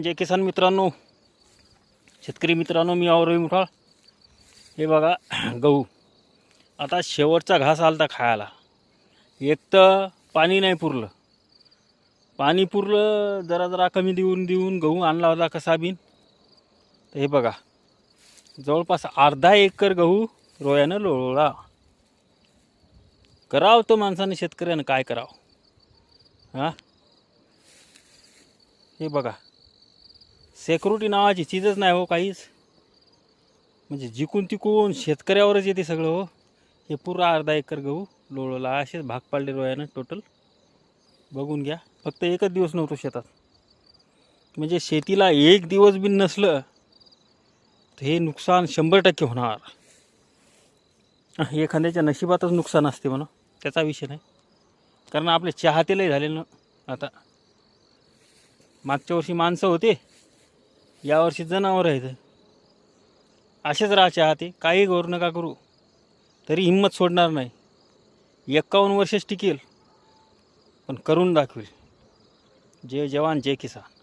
जय किसान मित्रांनो, शेतकरी मित्रांनो, मी रवी मुठाळ. हे बघा गहू. आता शेवटचा घास आलता खायला. एक तर पाणी नाही पुरलं. पाणी पुरलं जरा जरा कमी देऊन गहू आणला होता कसा बिन. तर हे बघा जवळपास अर्धा एकर गहू रोयानं लोळला. करावं तो माणसानं, शेतकऱ्यानं काय करावं. हां, हे बघा सेक्युरिटी नावाची चीजच नाही हो काहीच. म्हणजे जिकून तिकून शेतकऱ्यावरच येते सगळं हो. हे पुरा अर्धा एकर गहू लोळला. असेच भाग पाडले रोयानं टोटल. बघून घ्या. फक्त एकच दिवस नव्हतो शेतात. म्हणजे शेतीला एक दिवस बी नसलं तर हे नुकसान 100% होणार. एखाद्याच्या नशिबातच नुकसान असते म्हणा, त्याचा विषय नाही. कारण आपले चाहतेलही झाले ना. आता मागच्या वर्षी माणसं होते, यावर्षी जनावर आहेत. असेच राहा चाहते, काही करू नका करू, तरी हिंमत सोडणार नाही. 51 वर्षच टिकेल, पण करून दाखवेल. जय जवान जय किसान.